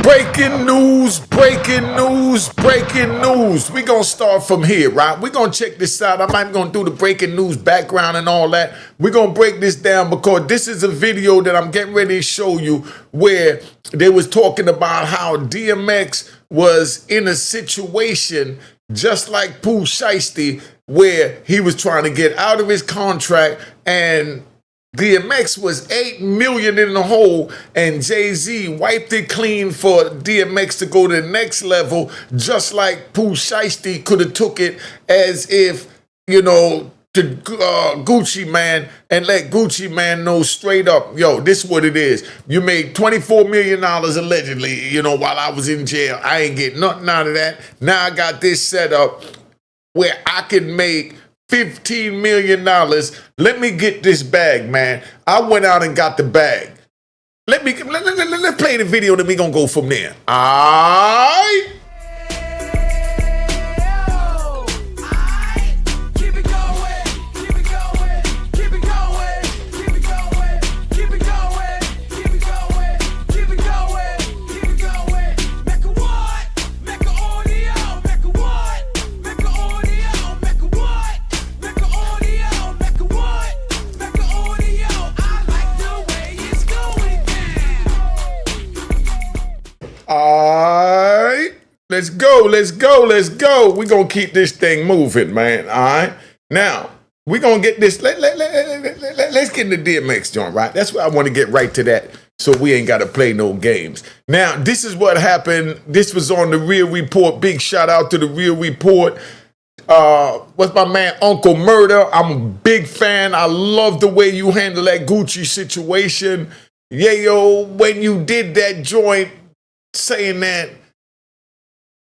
Breaking news, breaking news, breaking news. We're going to start from here, right? We're going to check this out. I'm not going to do the breaking news background and all that. We're going to break this down because this is a video that I'm getting ready to show you where they was talking about how DMX was in a situation just like Pooh Shiesty where he was trying to get out of his contract and DMX was $8 million in the hole, and Jay-Z wiped it clean for DMX to go to the next level, just like Pooh Shiesty could have took it as if, you know, to Gucci Man and let Gucci Man know straight up, yo, this is what it is. You made $24 million allegedly, you know, while I was in jail. I ain't getting nothing out of that. Now I got this set up where I can make $15 million. Let me get this bag, man. I went out and got the bag. Let's play the video, then we gonna go from there. All right. All right, let's go. We're going to keep this thing moving, man, all right? Now, we're going to get this, let's get in the DMX joint, right? That's where I want to get right to that so we ain't got to play no games. Now, this is what happened. This was on The Real Report. Big shout out to The Real Report. What's my man, Uncle Murder? I'm a big fan. I love the way you handle that Gucci situation. Yeah, yo, when you did that joint, saying that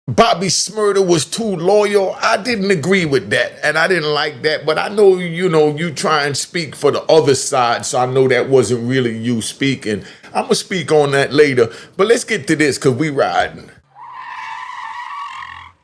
Bobby Shmurda was too loyal, I didn't agree with that, and I didn't like that, but I know, you know, you try and speak for the other side, so I know that wasn't really you speaking. I'm going to speak on that later, but let's get to this, because we riding.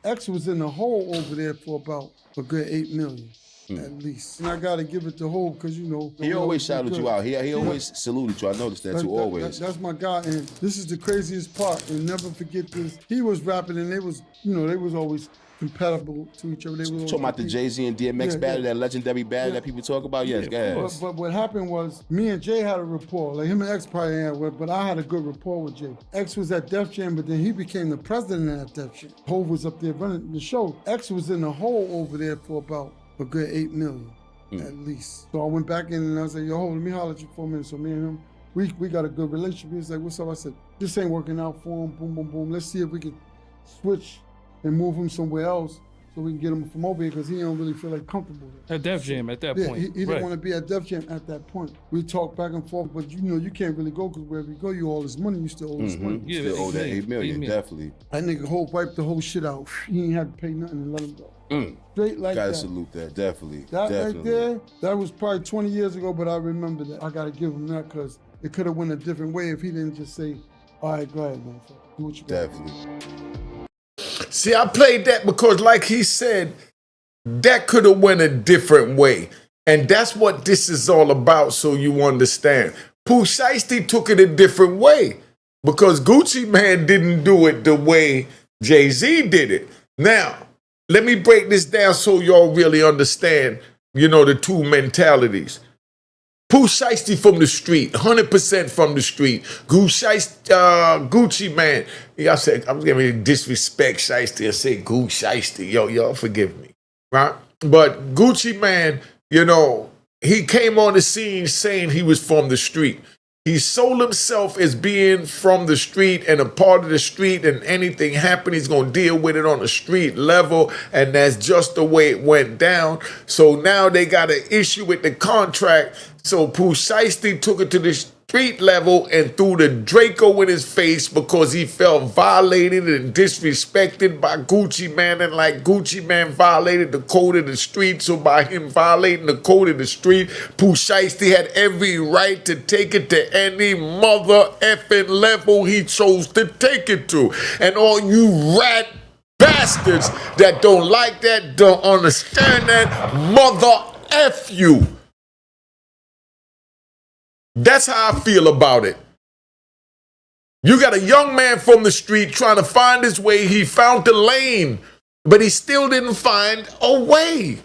X was in the hole over there for about a good 8 million. At least. And I gotta give it to Hov because, you know, he always shouted you out. He always saluted you. I noticed that too, always. That's my guy, and this is the craziest part. And never forget this. He was rapping, and they was, you know, they was always compatible to each other. They was talking about the Jay-Z and DMX battle, that legendary battle that people talk about. Yes, guys. But what happened was, me and Jay had a rapport. Like him and X probably had, but I had a good rapport with Jay. X was at Def Jam, but then he became the president at Def Jam. Hov was up there running the show. X was in the hole over there for about a good 8 million, at least. So I went back in and I was like, yo, let me holler at you for a minute. So me and him, we got a good relationship. He was like, what's up? I said, this ain't working out for him, boom, boom, boom. Let's see if we can switch and move him somewhere else so we can get him from over here because he don't really feel like comfortable there. At Def Jam at that point. He didn't want to be at Def Jam at that point. We talked back and forth, but you know, you can't really go because wherever you go, you all this money, you still owe this money. You still owe that 8 million, definitely. That nigga wiped the whole shit out. He ain't had to pay nothing and let him go. Straight like that. Gotta salute that, definitely. Right there, that was probably 20 years ago, but I remember that. I gotta give him that because it could have went a different way if he didn't just say, all right, go ahead, motherfucker. Do what you got. Definitely. See, I played that because like he said, that could have went a different way. And that's what this is all about, so you understand. Pooh Shiesty took it a different way because Gucci Man didn't do it the way Jay-Z did it. Now, let me break this down so y'all really understand, you know, the two mentalities. Pooh Shiesty from the street, 100% from the street. Gucci Man. Y'all said, I'm going to disrespect Shiesty and say Gucci Shiesty. Yo, y'all forgive me, right? But Gucci Man, you know, he came on the scene saying he was from the street. He sold himself as being from the street and a part of the street, and anything happened, he's going to deal with it on the street level, and that's just the way it went down. So now they got an issue with the contract, so Pooh Shiesty took it to the street level and threw the Draco in his face because he felt violated and disrespected by Gucci Man, and like Gucci Man violated the code of the street, so by him violating the code of the street, Pooh Shiesty had every right to take it to any mother effing level he chose to take it to. And all you rat bastards that don't like that, don't understand that, mother F you. That's how I feel about it. You got a young man from the street trying to find his way. He found the lane, but he still didn't find a way.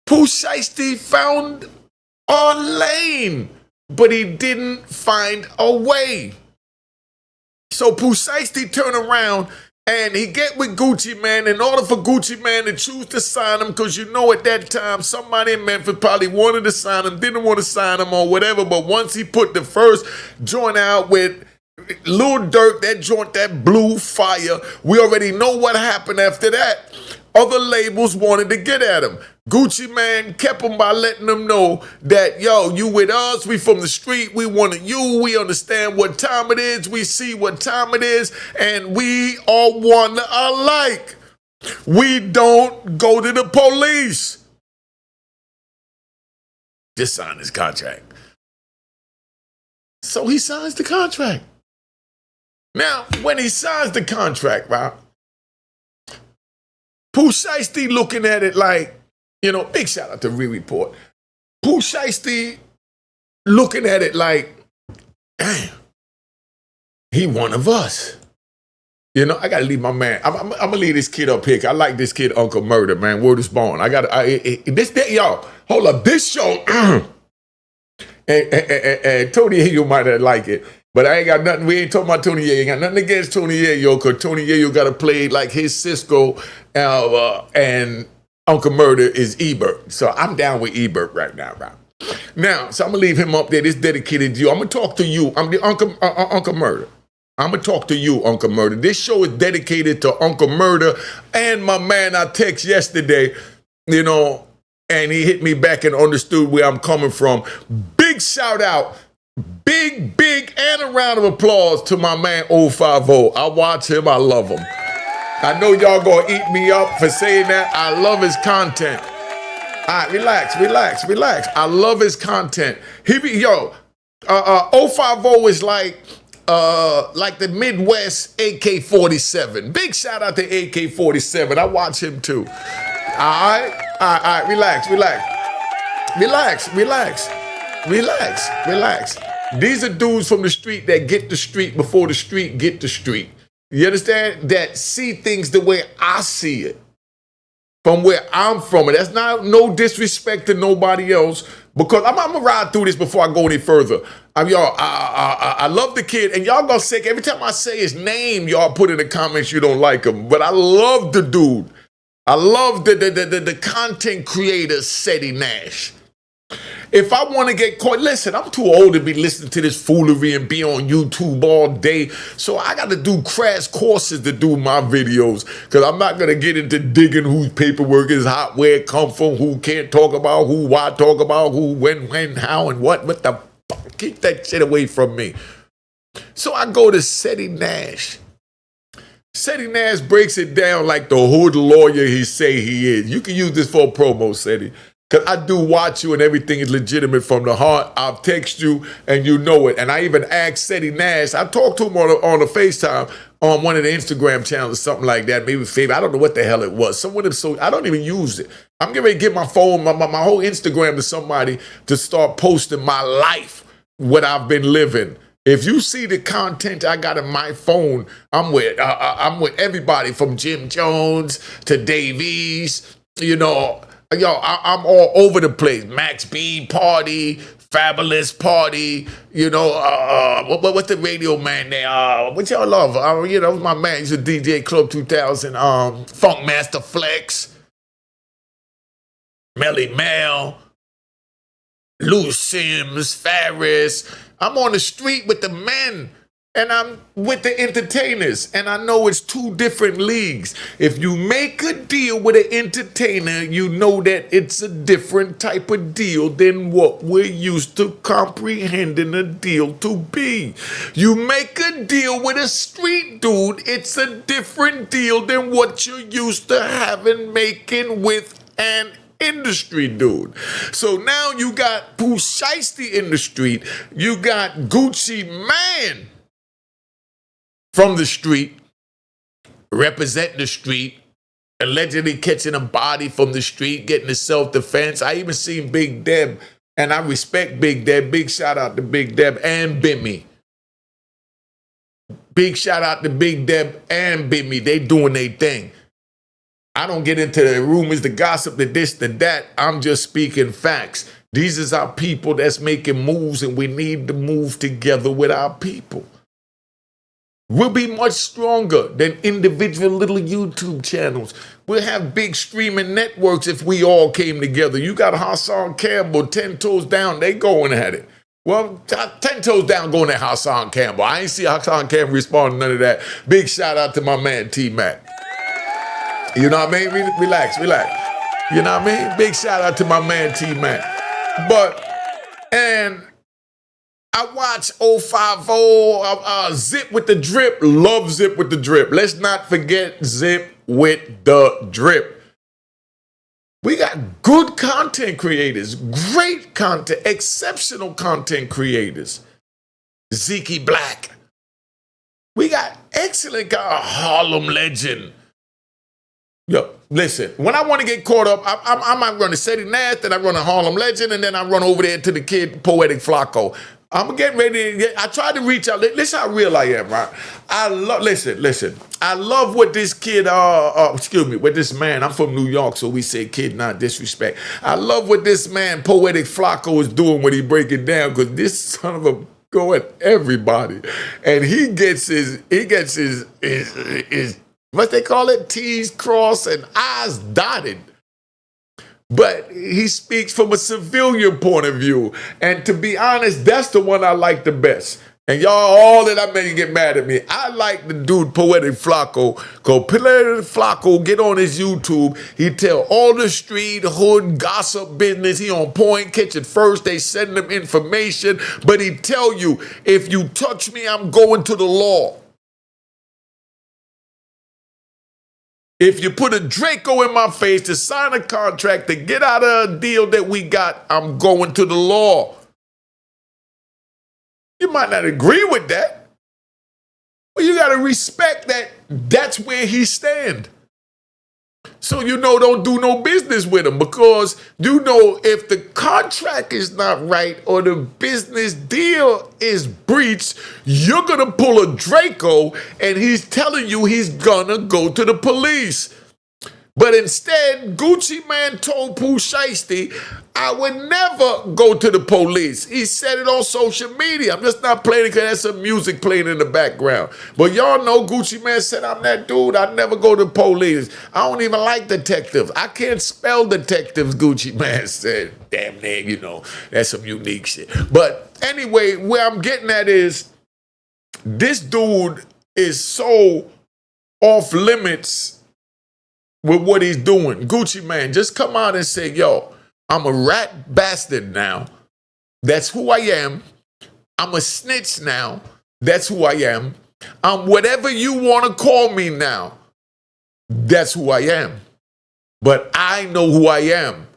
Pooh Shiesty found a lane, but he didn't find a way. So Pooh Shiesty turned around and he get with Gucci Mane in order for Gucci Mane to choose to sign him, because you know at that time somebody in Memphis probably wanted to sign him, didn't want to sign him or whatever, but once he put the first joint out with Lil Durk, that joint that blew fire, we already know what happened after that. Other labels wanted to get at him. Gucci Mane kept him by letting them know that, yo, you with us, we from the street, we wanted you, we understand what time it is, we see what time it is, and we are one alike. We don't go to the police. Just sign this contract. So he signs the contract. Now, when he signs the contract, right, Pooh Shiesty looking at it like, you know, big shout out to Report. Pooh Shiesty looking at it like, damn, he one of us. You know, I gotta leave my man. I'm gonna leave this kid up here. I like this kid, Uncle Murder, man. Word is born. Y'all, hold up. This show, and Tony Yayo might not like it, but I ain't got nothing. We ain't talking about Tony Yayo. Ain't got nothing against Tony Yayo, because Tony Yayo got to play like his Cisco, and Uncle Murder is Ebert. So I'm down with Ebert right now, right? Now, so I'm going to leave him up there. This dedicated to you. I'm going to talk to you. I'm the Uncle Murder. I'm going to talk to you, Uncle Murder. This show is dedicated to Uncle Murder and my man I text yesterday, you know, and he hit me back and understood where I'm coming from. Big shout out. Big, and a round of applause to my man 050. I watch him. I love him. I know y'all gonna eat me up for saying that. I love his content. All right, relax. I love his content. 050 is like the Midwest AK-47. Big shout out to AK-47. I watch him too. All right, relax. These are dudes from the street that get the street before the street get the street. You understand? That see things the way I see it, from where I'm from. And that's not no disrespect to nobody else, because I'm gonna ride through this before I go any further. I love the kid, and y'all gonna say, every time I say his name, y'all put in the comments you don't like him. But I love the dude. I love the content creator, Seti Nash. If I want to get caught, listen, I'm too old to be listening to this foolery and be on YouTube all day. So I got to do crash courses to do my videos, because I'm not going to get into digging whose paperwork is hot, where it come from, who can't talk about who, why talk about who, when, how, and what. What the fuck? Keep that shit away from me. So I go to Seti Nash. Seti Nash breaks it down like the hood lawyer he say he is. You can use this for a promo, Seti. Because I do watch you and everything is legitimate from the heart. I'll text you and you know it. And I even asked Seti Nash. I talked to him on a FaceTime on one of the Instagram channels or something like that. Maybe Favorite. I don't know what the hell it was. Someone so I don't even use it. I'm getting ready to give my phone, my whole Instagram to somebody to start posting my life, what I've been living. If you see the content I got in my phone, I'm with everybody from Jim Jones to Davies, you know. Yo, I'm all over the place. Max B Party, Fabulous Party, you know, what's the radio man there? What y'all love? You know, my man, he's a DJ Club 2000, Funk Master Flex, Melly Mel, Lou Sims, Ferris. I'm on the street with the men, and I'm with the entertainers, and I know it's two different leagues. If you make a deal with an entertainer, you know that it's a different type of deal than what we're used to comprehending a deal to be. You make a deal with a street dude, it's a different deal than what you're used to making with an industry dude. So now you got Pooh Shiesty in the street, you got Gucci Mane from the street, representing the street, allegedly catching a body from the street, getting a self-defense. I even seen Big Deb, and I respect Big Deb. Big shout out to Big Deb and Bimmy. Big shout out to Big Deb and Bimmy. They doing their thing. I don't get into the rumors, the gossip, the this, the that. I'm just speaking facts. These is our people that's making moves, and we need to move together with our people. We'll be much stronger than individual little YouTube channels. We'll have big streaming networks if we all came together. You got Hassan Campbell, 10 toes down, they going at it. Well, 10 toes down going at Hassan Campbell. I ain't see Hassan Campbell respond to none of that. Big shout out to my man T-Mac. You know what I mean? Relax. You know what I mean? Big shout out to my man T-Mac. And I watch 050, Zip with the Drip. Love Zip with the Drip. Let's not forget Zip with the Drip. We got good content creators, great content, exceptional content creators. Zeke Black. We got excellent Harlem legend. Yo, listen, when I want to get caught up, I might run to Seti Nath, then I run a Harlem Legend, and then I run over there to the kid Poetic Flacco. I'm getting ready to I try to reach out. Listen how real I am, right? Listen. I love what this kid, what this man, I'm from New York, so we say kid, not disrespect. I love what this man, Poetic Flacco, is doing when he break it down, because this son of a go at everybody. And he gets his what they call it, T's crossed and I's dotted. But he speaks from a civilian point of view. And to be honest, that's the one I like the best. And y'all, all that I make you get mad at me. I like the dude Poetic Flacco. Because Poetic Flacco, get on his YouTube. He tell all the street, hood, gossip business. He on point, catch it first. They send him information. But he tell you, if you touch me, I'm going to the law. If you put a Draco in my face to sign a contract to get out of a deal that we got, I'm going to the law. You might not agree with that, but you got to respect that that's where he stand. So don't do no business with him, because if the contract is not right or the business deal is breached, you're going to pull a Draco and he's telling you he's going to go to the police. But instead, Gucci Man told Pooh Shiesty, I would never go to the police. He said it on social media. I'm just not playing it because there's some music playing in the background. But y'all know Gucci Man said, I'm that dude. I never go to the police. I don't even like detectives. I can't spell detectives, Gucci Man said. Damn near, that's some unique shit. But anyway, where I'm getting at is, this dude is so off limits with what he's doing. Gucci Man, just come out and say, yo, I'm a rat bastard now. That's who I am. I'm a snitch now. That's who I am. I'm whatever you want to call me now. That's who I am. But I know who I am.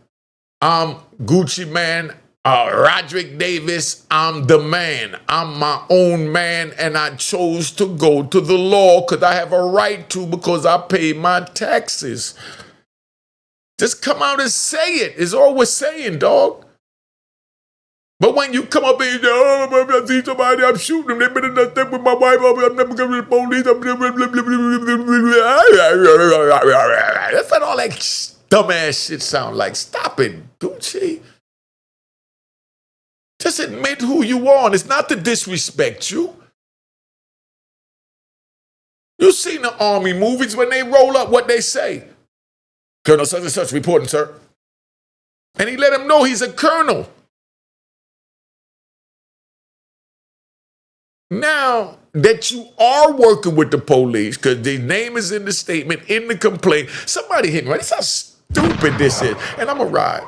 I'm Gucci Man, Roderick Davis. I'm the man. I'm my own man, and I chose to go to the law because I have a right to, because I pay my taxes. Just come out and say it. It's all we're saying, dog. But when you come up and you say, I see somebody, I'm shooting them. They better not step with my wife. I'm never going to the police. That's what all that dumbass shit sound like. Stop it, Gucci. Just admit who you are. And it's not to disrespect you. You've seen the Army movies when they roll up what they say. Colonel such and such reporting, sir. And he let him know he's a colonel. Now that you are working with the police, because the name is in the statement, in the complaint, somebody hit me, right? This is how stupid this is. And I'm going to ride.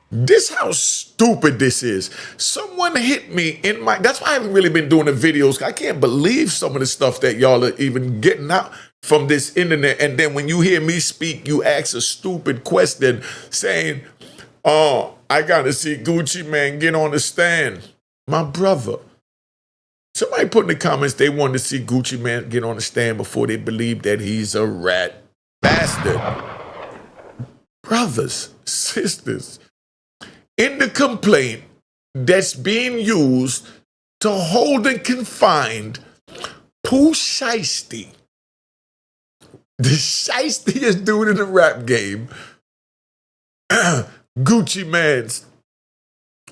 This how stupid this is. Someone hit me in my, that's why I haven't really been doing the videos. I can't believe some of the stuff that y'all are even getting out from this internet. And then when you hear me speak, you ask a stupid question saying, oh, I got to see Gucci Man get on the stand. My brother. Somebody put in the comments they wanted to see Gucci Man get on the stand before they believe that he's a rat bastard. Brothers, sisters, in the complaint that's being used to hold and confined Pooh Shiesty, the shiestiest dude in the rap game, Gucci Mane's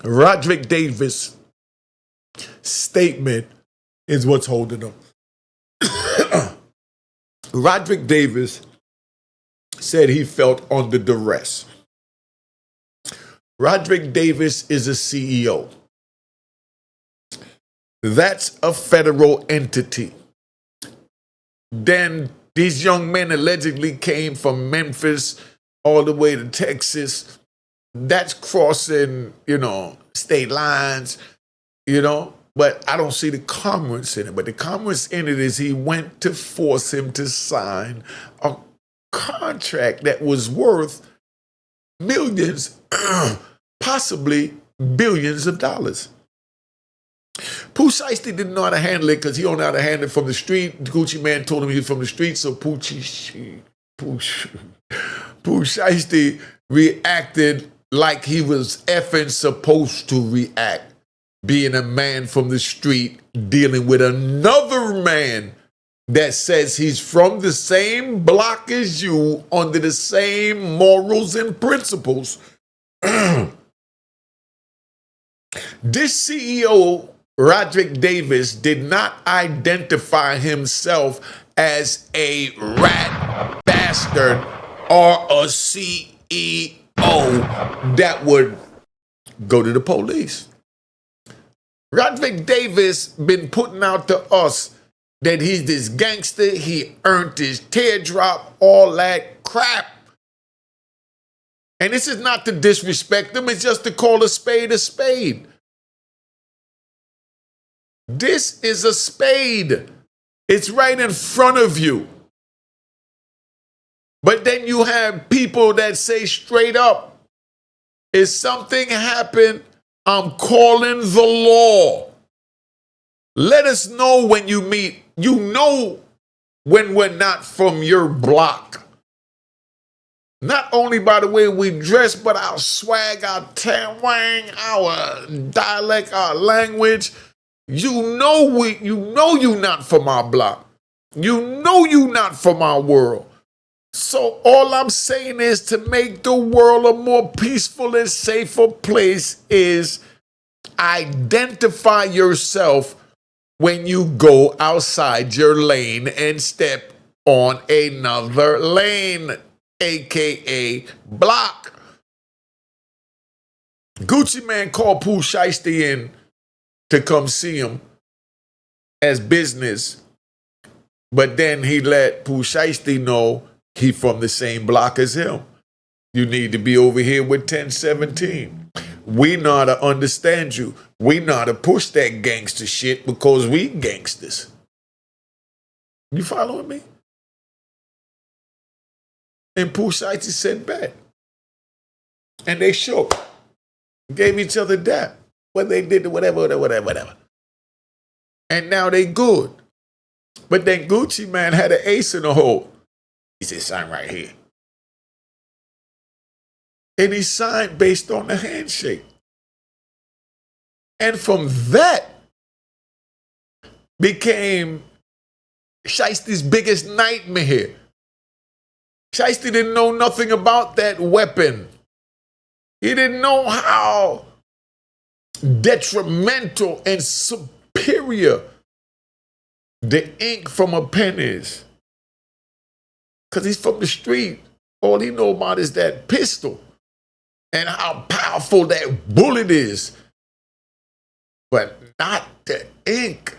Roderick Davis statement is what's holding him. Roderick Davis said he felt under duress. Roderick Davis is a CEO. That's a federal entity. Then these young men allegedly came from Memphis all the way to Texas. That's crossing, state lines, but I don't see the commerce in it. But the commerce in it is he went to force him to sign a contract that was worth millions, possibly billions of dollars. Pooh Shiesty didn't know how to handle it because he don't know how to handle it from the street. Gucci Mane told him he was from the street, so Pooh Shiesty reacted like he was effing supposed to react, being a man from the street dealing with another man that says he's from the same block as you, under the same morals and principles. This CEO, Roderick Davis, did not identify himself as a rat bastard or a CEO that would go to the police. Roderick Davis been putting out to us that he's this gangster, he earned his teardrop, all that crap. And this is not to disrespect him, it's just to call a spade a spade. This is a spade. It's right in front of you. But then you have people that say straight up, if something happened, I'm calling the law. Let us know when you meet. You know when we're not from your block. Not only by the way we dress, but our swag, our twang, our dialect, our language. You know you not from our block. You know you not from our world. So all I'm saying is to make the world a more peaceful and safer place is identify yourself when you go outside your lane and step on another lane, aka block. Gucci Mane called Pooh Shiesty in to come see him as business, but then he let Pooh Shiesty know he from the same block as him. You need to be over here with 1017. We know how to understand you. We know how to push that gangster shit because we gangsters. You following me? And Pooh Shiesty said bet. And they shook. Gave each other dap. What they did, whatever. And now they good. But then Gucci Mane had an ace in the hole. He said, sign right here. And he signed based on the handshake. And from that became Shiesty's biggest nightmare. Shiesty didn't know nothing about that weapon. He didn't know how detrimental and superior the ink from a pen is. Because he's from the street. All he know about is that pistol and how powerful that bullet is. But not the ink.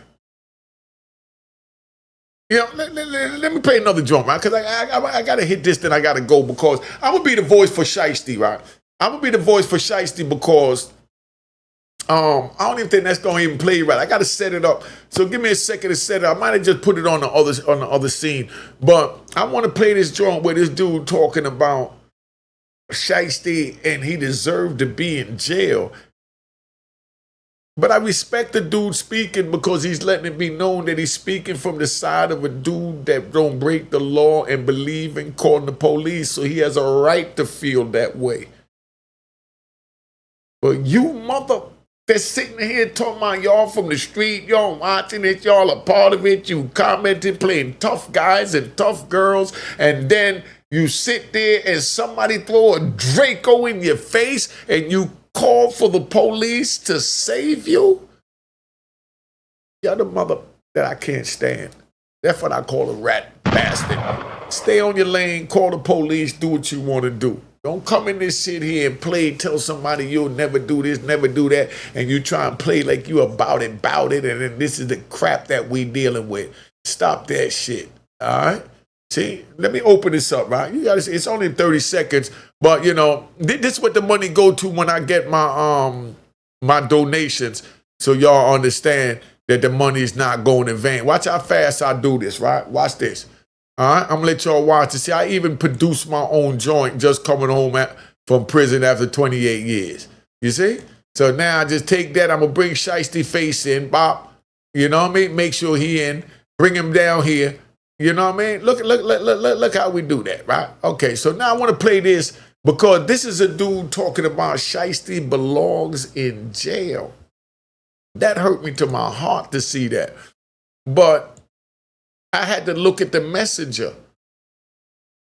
Let me play another drum, right? Because I got to hit this, then I got to go because I'm going to be the voice for Shiesty, right? I'm going to be the voice for Shiesty because I don't even think that's going to even play right. I got to set it up. So give me a second to set it up. I might have just put it on the other scene. But I want to play this drum where this dude talking about Shiesty and he deserved to be in jail. But I respect the dude speaking because he's letting it be known that he's speaking from the side of a dude that don't break the law and believe in calling the police. So he has a right to feel that way. But you mother... They're sitting here talking about y'all from the street, y'all watching it, y'all a part of it, you commenting, playing tough guys and tough girls, and then you sit there and somebody throw a Draco in your face and you call for the police to save you? You're the mother that I can't stand. That's what I call a rat bastard. Stay on your lane, call the police, do what you want to do. Don't come in this shit here and play, tell somebody you'll never do this, never do that, and you try and play like you about it, and then this is the crap that we dealing with. Stop that shit, all right? See, let me open this up, right? You gotta see, it's only 30 seconds, but you know, this is what the money go to when I get my my donations, so y'all understand that the money is not going in vain. Watch how fast I do this, right? Watch this. All right, I'm gonna let y'all watch it. See, I even produced my own joint just coming home from prison after 28 years. You see? So now I just take that, I'm gonna bring Shiesty Face in, Bob. You know what I mean? Make sure he in, bring him down here. You know what I mean? Look how we do that, right? Okay, so now I wanna play this because this is a dude talking about Shiesty belongs in jail. That hurt me to my heart to see that. But I had to look at the messenger.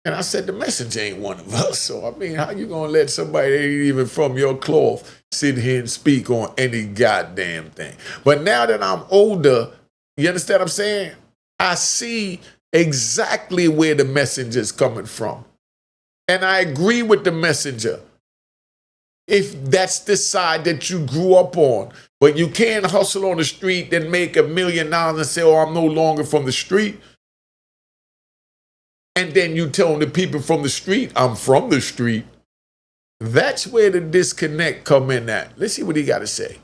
And I said, the messenger ain't one of us. So, I mean, how you going to let somebody that ain't even from your cloth sit here and speak on any goddamn thing? But now that I'm older, you understand what I'm saying? I see exactly where the messenger's coming from. And I agree with the messenger. If that's the side that you grew up on. But you can't hustle on the street and make $1 million and say, oh, I'm no longer from the street. And then you telling the people from the street, I'm from the street. That's where the disconnect come in at. Let's see what he got to say.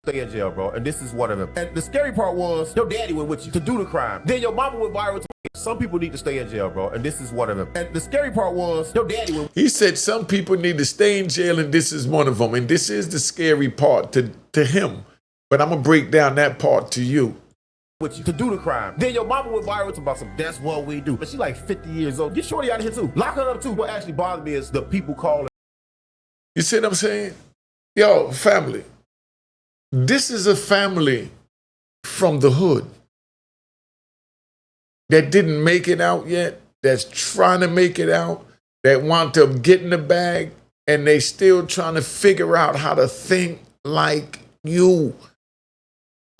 Stay in jail, bro, and this is one of them. And the scary part was, your daddy went with you to do the crime. Then your mama went viral. Some people need to stay in jail, bro, and this is one of them. And the scary part was, your daddy went. He said some people need to stay in jail, and this is one of them. And this is the scary part to him. But I'm going to break down that part to you. With you to do the crime. Then your mama went viral about some, that's what we do. But she like 50 years old. Get Shorty out of here too. Lock her up too. What actually bothered me is the people calling. You see what I'm saying? Yo, family. This is a family from the hood that didn't make it out yet, that's trying to make it out, that want to get in the bag, and they still trying to figure out how to think like you,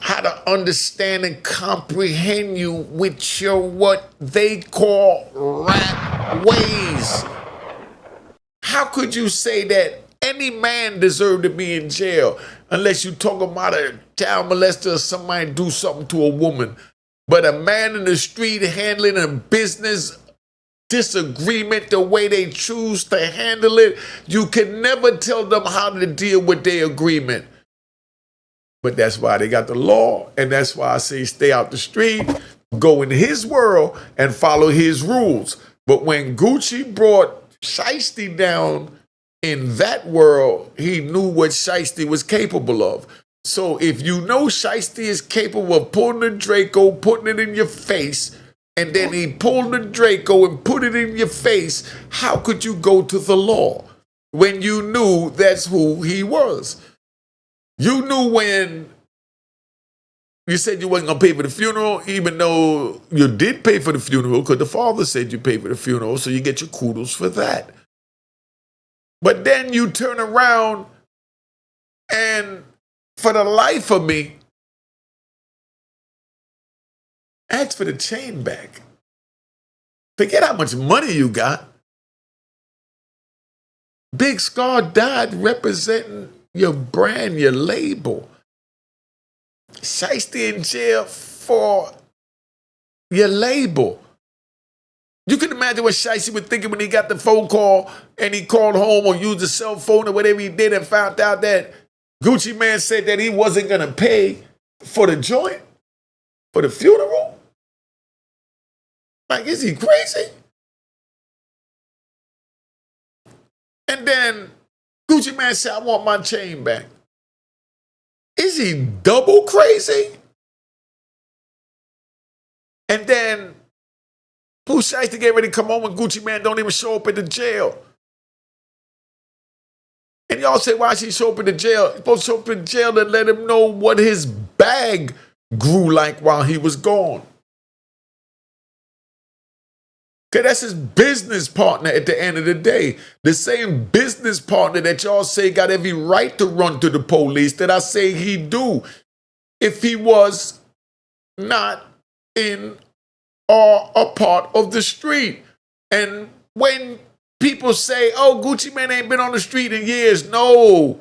how to understand and comprehend you with your what they call rat ways. How could you say that any man deserved to be in jail unless you talk about a child molester or somebody do something to a woman? But a man in the street handling a business disagreement the way they choose to handle it, you can never tell them how to deal with their agreement. But that's why they got the law, and that's why I say stay out the street, go in his world, and follow his rules. But when Gucci brought Shiesty down in that world, he knew what Shiesty was capable of. So if you know Shiesty is capable of pulling the Draco, putting it in your face, and then he pulled the Draco and put it in your face, how could you go to the law when you knew that's who he was? You knew when you said you wasn't going to pay for the funeral, even though you did pay for the funeral because the father said you paid for the funeral, so you get your kudos for that. But then you turn around and for the life of me, ask for the chain back. Forget how much money you got. Big Scar died representing your brand, your label. Shiesty in jail for your label. You can imagine what Shiesty was thinking when he got the phone call and he called home or used the cell phone or whatever he did and found out that Gucci Man said that he wasn't going to pay for the joint, for the funeral. Like, is he crazy? And then Gucci Man said, I want my chain back. Is he double crazy? And then Pooh Shiesty get ready to come home and Gucci Man don't even show up at the jail. And y'all say, why she show up in the jail? He's supposed to show up in jail and let him know what his bag grew like while he was gone. Okay, that's his business partner at the end of the day. The same business partner that y'all say got every right to run to the police that I say he do if he was not in or a part of the street. And when people say, oh, Gucci Mane ain't been on the street in years, no.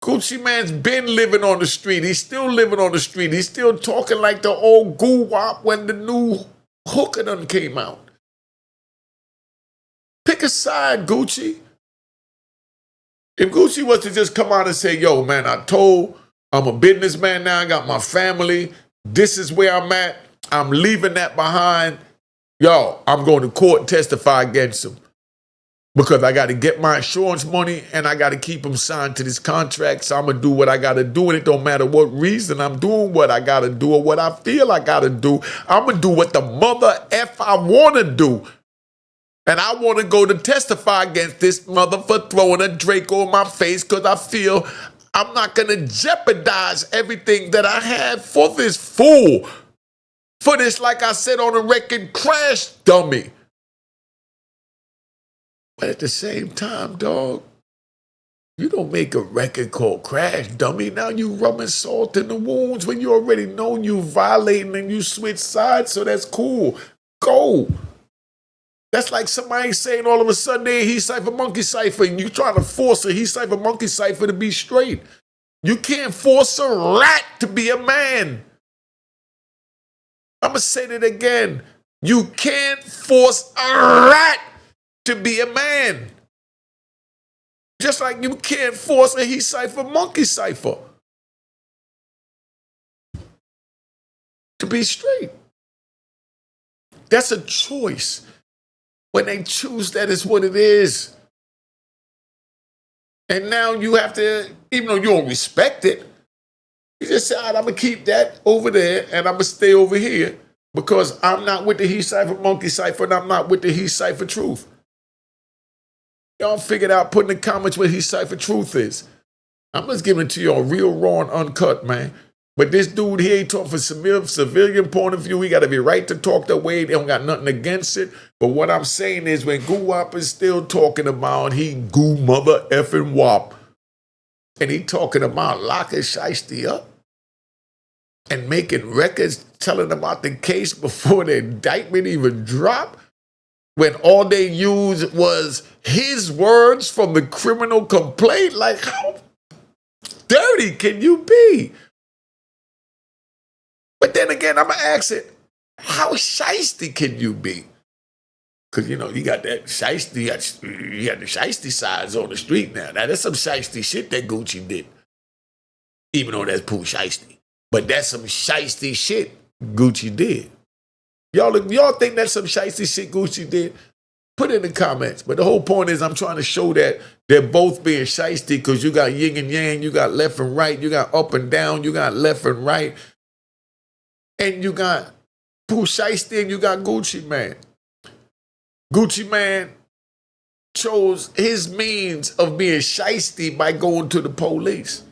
Gucci Mane's been living on the street. He's still living on the street. He's still talking like the old goo-wop when the new hooker done came out. Pick a side, Gucci. If Gucci was to just come out and say, yo, man, I'm a businessman now. I got my family. This is where I'm at. I'm leaving that behind. Yo, I'm going to court and testify against him because I got to get my insurance money and I got to keep him signed to this contract. So I'm going to do what I got to do. And it don't matter what reason I'm doing what I got to do or what I feel I got to do. I'm going to do what the mother F I want to do. And I want to go to testify against this mother for throwing a Draco in my face because I feel I'm not going to jeopardize everything that I have for this fool. For this, like I said on the record, crash dummy. But at the same time, dog, you don't make a record called Crash Dummy. Now you rubbing salt in the wounds when you already know you violating and you switch sides, so that's cool. Go. That's like somebody saying all of a sudden they he cipher monkey cipher and you trying to force a he cipher monkey cipher to be straight. You can't force a rat to be a man. I'm going to say that again. You can't force a rat to be a man. Just like you can't force a he cipher monkey cipher to be straight. That's a choice. When they choose that, is what it is. And now you have to, even though you don't respect it, you just say, all right, I'm going to keep that over there and I'm going to stay over here because I'm not with the he cipher monkey cipher and I'm not with the he cipher truth. Y'all figured out, put in the comments what he cipher truth is. I'm just giving it to y'all real raw and uncut, man. But this dude, he ain't talking from civilian point of view. He got to be right to talk that way. They don't got nothing against it. But what I'm saying is when Goo Wop is still talking about he goo mother effing wop. And he talking about locking Shiesty up and making records telling about the case before the indictment even dropped. When all they used was his words from the criminal complaint. Like, how dirty can you be? But then again, I'm going to ask it, how shiesty can you be? Because, you know, you got that shiesty, you got the shiesty sides on the street now. Now, that's some shiesty shit that Gucci did. Even though that's Pooh Shiesty. But that's some shiesty shit Gucci did. Y'all think that's some shiesty shit Gucci did? Put it in the comments. But the whole point is I'm trying to show that they're both being shiesty because you got yin and yang, you got left and right, you got up and down, you got left and right. And you got Pooh Shiesty and you got Gucci Mane. Gucci Mane chose his means of being shiesty by going to the police.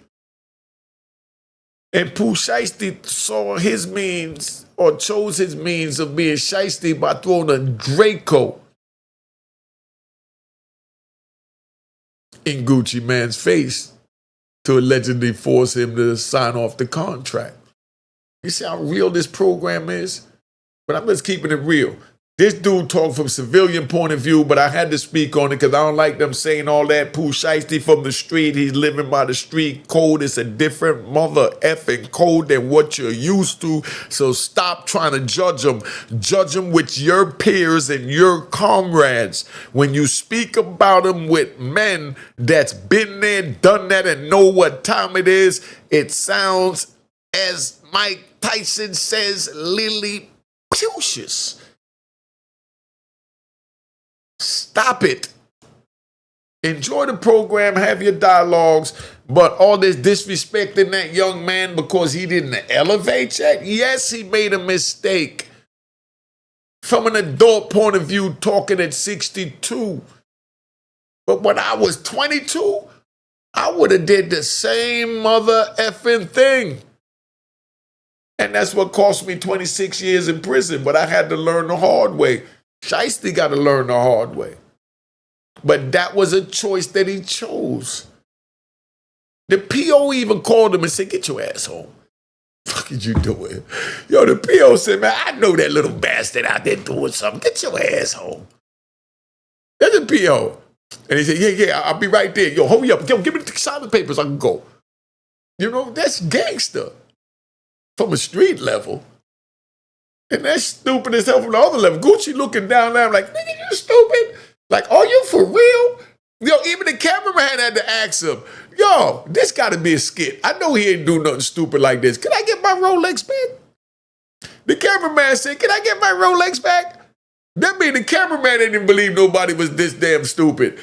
And Pooh Shiesty saw his means or chose his means of being shiesty by throwing a Draco in Gucci Mane's face to allegedly force him to sign off the contract. You see how real this program is? But I'm just keeping it real. This dude talked from civilian point of view, but I had to speak on it because I don't like them saying all that. Pooh Shiesty from the street, he's living by the street code. It's a different mother effing code than what you're used to. So stop trying to judge them. Judge them with your peers and your comrades. When you speak about them with men that's been there, done that, and know what time it is, it sounds, as Mike Tyson says, Lilliputious. Stop it. Enjoy the program, have your dialogues, but all this disrespecting that young man because he didn't elevate yet? Yes, he made a mistake. From an adult point of view, talking at 62. But when I was 22, I would have did the same mother effing thing. And that's what cost me 26 years in prison, but I had to learn the hard way. Shiesty got to learn the hard way. But that was a choice that he chose. The PO even called him and said, get your ass home. What are you doing? Yo, the PO said, man, I know that little bastard out there doing something. Get your ass home. That's the PO. And he said, yeah, I'll be right there. Yo, hold me up. Yo, give me the assignment papers. I can go. You know, that's gangster from a street level. And that's stupid as hell from the other level. Gucci looking down there, I'm like, nigga, you stupid? Like, are you for real? Yo, even the cameraman had to ask him, yo, this got to be a skit. I know he ain't do nothing stupid like this. Can I get my Rolex back? The cameraman said, can I get my Rolex back? That means the cameraman didn't believe nobody was this damn stupid.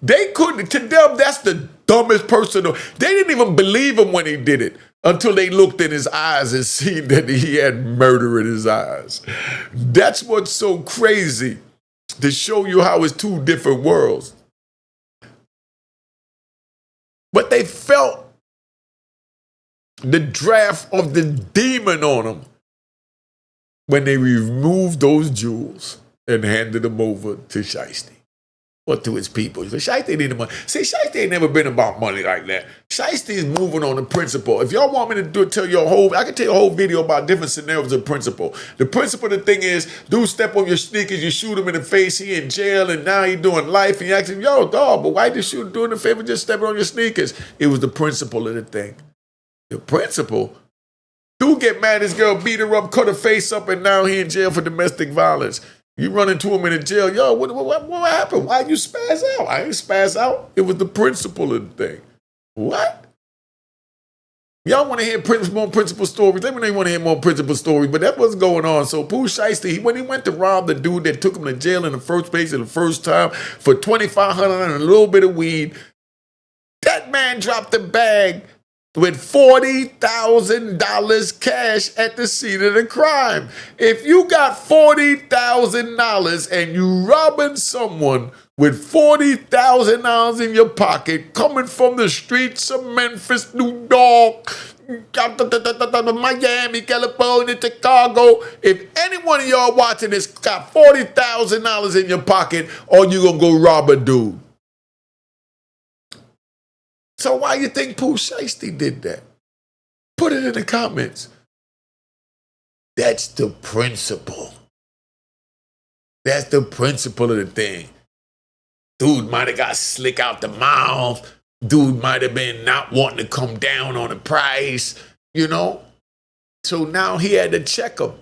They couldn't, to them, that's the dumbest person. They didn't even believe him when he did it until they looked in his eyes and seen that he had murder in his eyes. That's what's so crazy, to show you how it's two different worlds. But they felt the draft of the demon on them when they removed those jewels and handed them over to Shiesty. Or to his people. But Shiesty needed money. See, Shiesty ain't never been about money like that. Shiesty is moving on the principle. If y'all want me to tell you I can tell you a whole video about different scenarios of principle. The principle of the thing is, dude step on your sneakers, you shoot him in the face, he in jail, and now he doing life, and you ask him, yo, dog, but why did you shoot doing the favor just stepping on your sneakers? It was the principle of the thing. The principle? Dude get mad, this girl beat her up, cut her face up, and now he in jail for domestic violence. You run into him in the jail, yo, what happened? Why you spaz out? I ain't spaz out. It was the principle of the thing. What? Y'all want to hear more principle stories? Let me know you want to hear more principle stories, but that was going on. So Pooh Shiesty, when he went to rob the dude that took him to jail in the first place the first time for $2,500 and a little bit of weed, that man dropped the bag with $40,000 cash at the scene of the crime. If you got $40,000 and you robbing someone with $40,000 in your pocket coming from the streets of Memphis, New York, Miami, California, Chicago, if any one of y'all watching this got $40,000 in your pocket, or you gonna go rob a dude? So why you think Pooh Shiesty did that? Put it in the comments. That's the principle. That's the principle of the thing. Dude might have got slick out the mouth. Dude might have been not wanting to come down on the price, you know? So now he had to check him.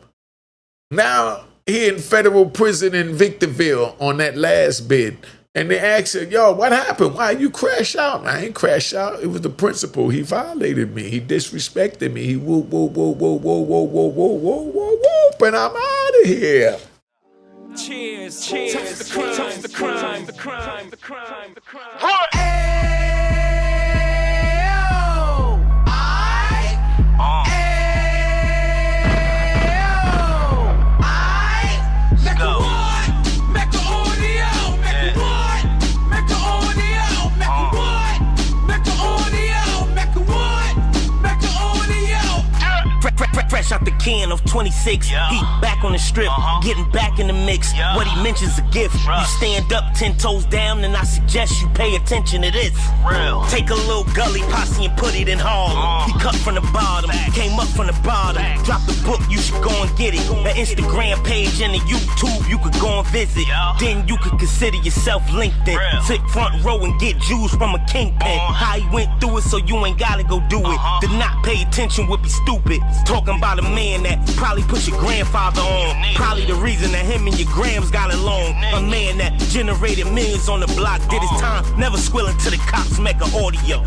Now he in federal prison in Victorville on that last bid. And they asked him, yo, what happened? Why you crash out? I ain't crash out. It was the principle. He violated me. He disrespected me. He whoop, whoop, whoop, whoop, whoop, whoop, whoop, whoop, whoop, whoop, whoop, and I'm out of here. Cheers, cheers, the crime, the crime, the crime, the crime, the crime. What? Fresh out the can of 26, yeah. He back on the strip, getting back in the mix. Yeah. What he mentions a gift. You stand up 10 toes down, and I suggest you pay attention to this. Real. Take a little gully posse and put it in Harlem. He cut from the bottom, came up from the bottom. Drop the book, you should go and get it. The Instagram page and the YouTube, you could go and visit. Yeah. Then you could consider yourself LinkedIn. Sit front row and get Jews from a kingpin. How he went through it, so you ain't gotta go do it. To not pay attention would be stupid. Talking about a man that probably put your grandfather on. Probably the reason that him and your grams got along. A man that generated millions on the block, did his time, never squilling to the cops, make an audio.